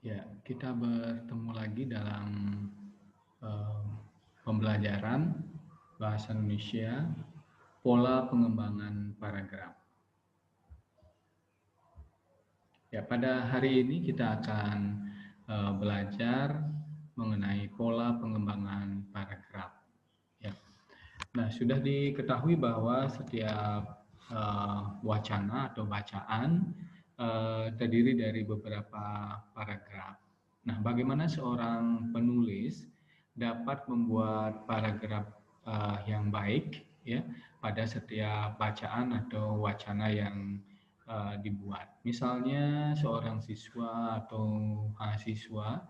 Ya, kita bertemu lagi dalam eh, pembelajaran bahasa Indonesia, pola pengembangan paragraf. Ya, pada hari ini kita akan belajar mengenai pola pengembangan paragraf. Ya. Nah, sudah diketahui bahwa setiap wacana atau bacaan terdiri dari beberapa paragraf. Nah, bagaimana seorang penulis dapat membuat paragraf yang baik ya pada setiap bacaan atau wacana yang dibuat. Misalnya seorang siswa atau mahasiswa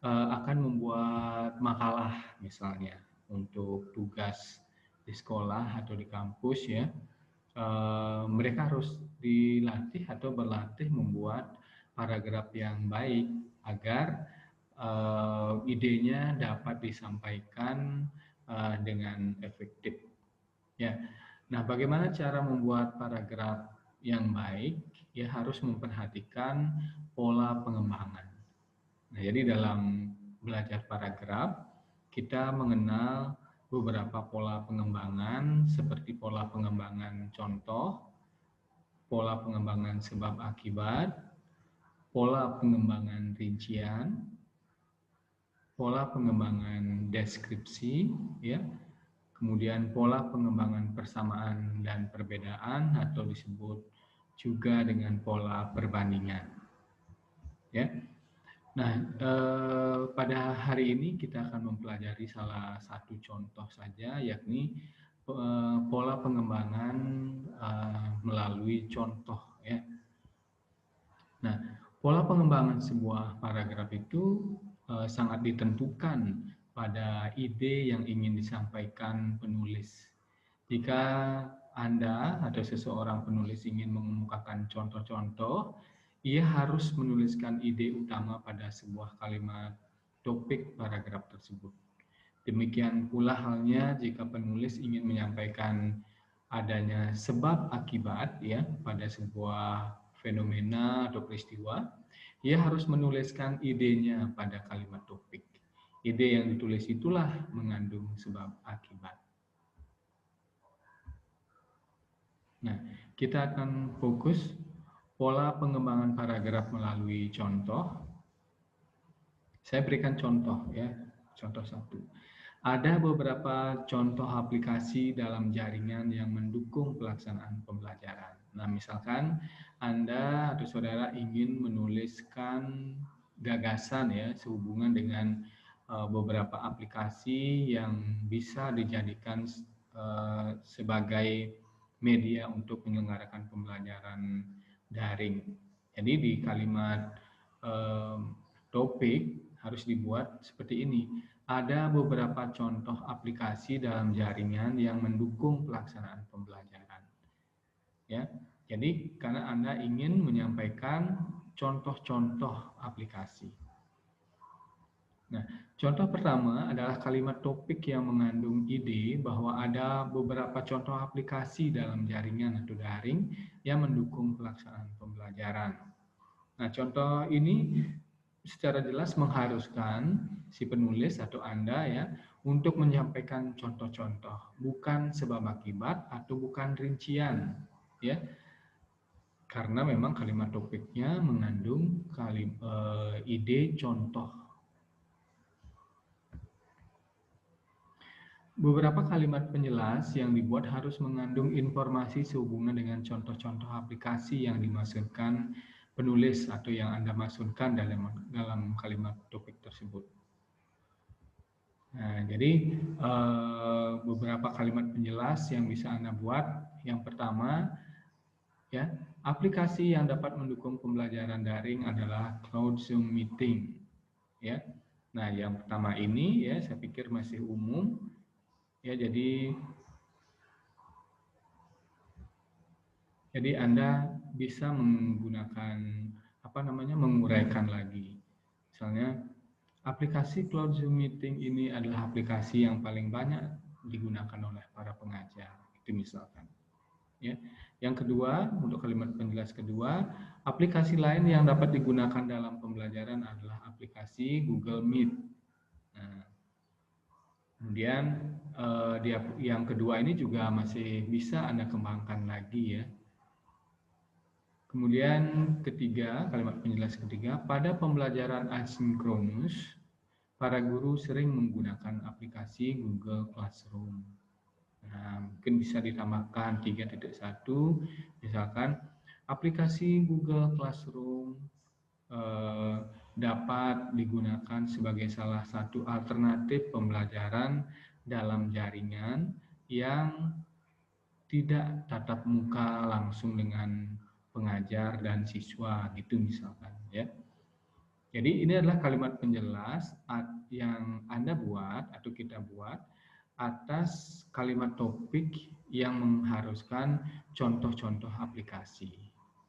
akan membuat makalah misalnya untuk tugas di sekolah atau di kampus ya. Mereka harus dilatih atau berlatih membuat paragraf yang baik agar idenya dapat disampaikan dengan efektif. Ya. Nah, bagaimana cara membuat paragraf yang baik? Ya harus memperhatikan pola pengembangan. Nah, jadi dalam belajar paragraf, kita mengenal beberapa pola pengembangan seperti pola pengembangan contoh, pola pengembangan sebab akibat, pola pengembangan rincian, pola pengembangan deskripsi, ya, kemudian pola pengembangan persamaan dan perbedaan atau disebut juga dengan pola perbandingan. Ya. Nah, pada hari ini kita akan mempelajari salah satu contoh saja, yakni pola pengembangan melalui contoh. Ya. Nah, pola pengembangan sebuah paragraf itu sangat ditentukan pada ide yang ingin disampaikan penulis. Jika Anda atau seseorang penulis ingin mengemukakan contoh-contoh, ia harus menuliskan ide utama pada sebuah kalimat topik paragraf tersebut. Demikian pula halnya jika penulis ingin menyampaikan adanya sebab akibat ya pada sebuah fenomena atau peristiwa, ia harus menuliskan idenya pada kalimat topik. Ide yang ditulis itulah mengandung sebab akibat. Nah, kita akan fokus pola pengembangan paragraf melalui contoh. Saya berikan contoh ya, contoh satu. Ada beberapa contoh aplikasi dalam jaringan yang mendukung pelaksanaan pembelajaran. Nah, misalkan Anda atau saudara ingin menuliskan gagasan ya sehubungan dengan beberapa aplikasi yang bisa dijadikan sebagai media untuk menyelenggarakan pembelajaran daring. Jadi di kalimat topik harus dibuat seperti ini. Ada beberapa contoh aplikasi dalam jaringan yang mendukung pelaksanaan pembelajaran. Ya, jadi karena Anda ingin menyampaikan contoh-contoh aplikasi. Nah, contoh pertama adalah kalimat topik yang mengandung ide bahwa ada beberapa contoh aplikasi dalam jaringan atau daring yang mendukung pelaksanaan pembelajaran. Nah, contoh ini secara jelas mengharuskan si penulis atau Anda ya untuk menyampaikan contoh-contoh, bukan sebab akibat atau bukan rincian ya. Karena memang kalimat topiknya mengandung ide contoh. Beberapa kalimat penjelas yang dibuat harus mengandung informasi sehubungan dengan contoh-contoh aplikasi yang dimasukkan penulis atau yang Anda masukkan dalam kalimat topik tersebut. Nah, jadi beberapa kalimat penjelas yang bisa Anda buat. Yang pertama, ya, aplikasi yang dapat mendukung pembelajaran daring adalah Cloud Zoom Meeting. Ya, nah yang pertama ini ya saya pikir masih umum. Ya, jadi Anda bisa menggunakan menguraikan lagi. Misalnya aplikasi Cloud Zoom Meeting ini adalah aplikasi yang paling banyak digunakan oleh para pengajar. Itu misalkan. Ya. Yang kedua, untuk kalimat penjelas kedua, aplikasi lain yang dapat digunakan dalam pembelajaran adalah aplikasi Google Meet. Nah, kemudian yang kedua ini juga masih bisa Anda kembangkan lagi ya. Kemudian ketiga, kalimat penjelas ketiga, pada pembelajaran asinkronus, para guru sering menggunakan aplikasi Google Classroom. Nah, mungkin bisa ditambahkan 3.1, misalkan aplikasi Google Classroom dapat digunakan sebagai salah satu alternatif pembelajaran dalam jaringan yang tidak tatap muka langsung dengan pengajar dan siswa gitu misalkan ya. Jadi ini adalah kalimat penjelas yang Anda buat atau kita buat atas kalimat topik yang mengharuskan contoh-contoh aplikasi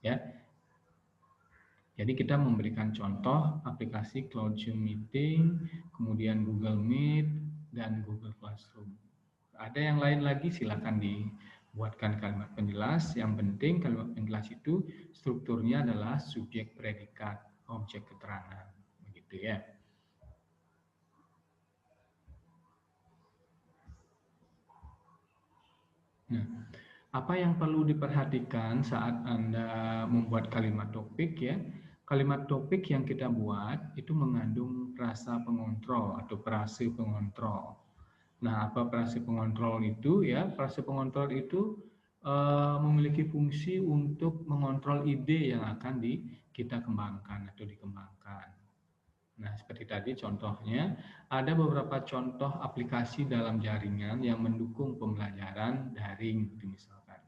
ya. Jadi kita memberikan contoh aplikasi Cloud Zoom Meeting, kemudian Google Meet, dan Google Classroom. Ada yang lain lagi silakan dibuatkan kalimat penjelas. Yang penting kalimat penjelas itu strukturnya adalah subjek, predikat, objek keterangan. Begitu ya. Nah, apa yang perlu diperhatikan saat Anda membuat kalimat topik ya? Kalimat topik yang kita buat itu mengandung frasa pengontrol atau frase pengontrol. Nah, apa frase pengontrol itu ya? Frase pengontrol itu memiliki fungsi untuk mengontrol ide yang akan kita kembangkan atau dikembangkan. Nah, seperti tadi contohnya, ada beberapa contoh aplikasi dalam jaringan yang mendukung pembelajaran daring, misalkan.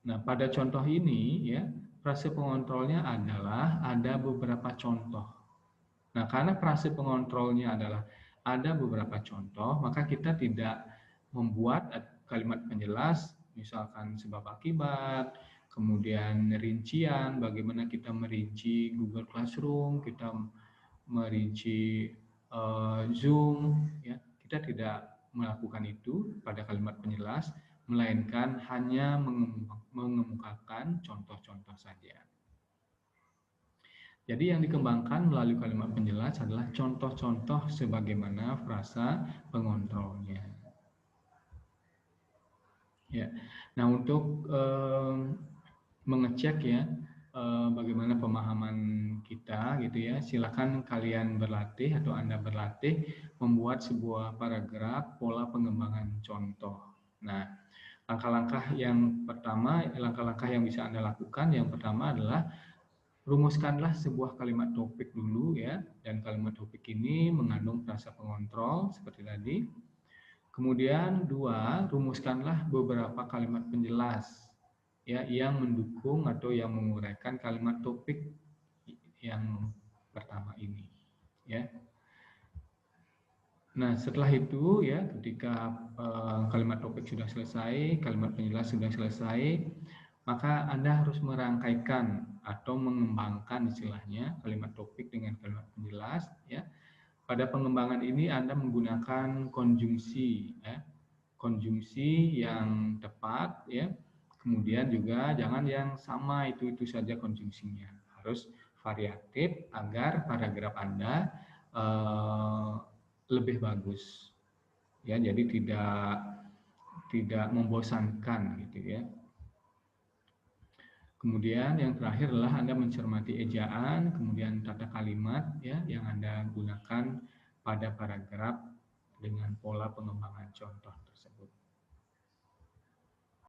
Nah, pada contoh ini ya, frase pengontrolnya adalah ada beberapa contoh. Nah, karena frase pengontrolnya adalah ada beberapa contoh, maka kita tidak membuat kalimat penjelas, misalkan sebab akibat, kemudian rincian, bagaimana kita merinci Google Classroom, kita merinci Zoom, ya, kita tidak melakukan itu pada kalimat penjelas, melainkan hanya mengemukakan contoh-contoh saja. Jadi yang dikembangkan melalui kalimat penjelas adalah contoh-contoh sebagaimana frasa pengontrolnya. Ya. Nah, untuk mengecek ya bagaimana pemahaman kita gitu ya, silakan kalian berlatih atau Anda berlatih membuat sebuah paragraf pola pengembangan contoh. Nah, langkah-langkah yang pertama, langkah-langkah yang bisa Anda lakukan yang pertama adalah rumuskanlah sebuah kalimat topik dulu ya, dan kalimat topik ini mengandung frasa pengontrol seperti tadi. Kemudian dua, rumuskanlah beberapa kalimat penjelas ya yang mendukung atau yang menguraikan kalimat topik yang pertama ini ya. Nah, setelah itu ya, ketika kalimat topik sudah selesai, kalimat penjelas sudah selesai, maka Anda harus merangkaikan atau mengembangkan istilahnya kalimat topik dengan kalimat penjelas ya. Pada pengembangan ini Anda menggunakan konjungsi ya. Konjungsi yang tepat ya. Kemudian juga jangan yang sama itu saja konjungsinya. Harus variatif agar paragraf Anda lebih bagus. Ya, jadi tidak membosankan gitu ya. Kemudian yang terakhir adalah Anda mencermati ejaan, kemudian tata kalimat ya yang Anda gunakan pada paragraf dengan pola pengembangan contoh tersebut.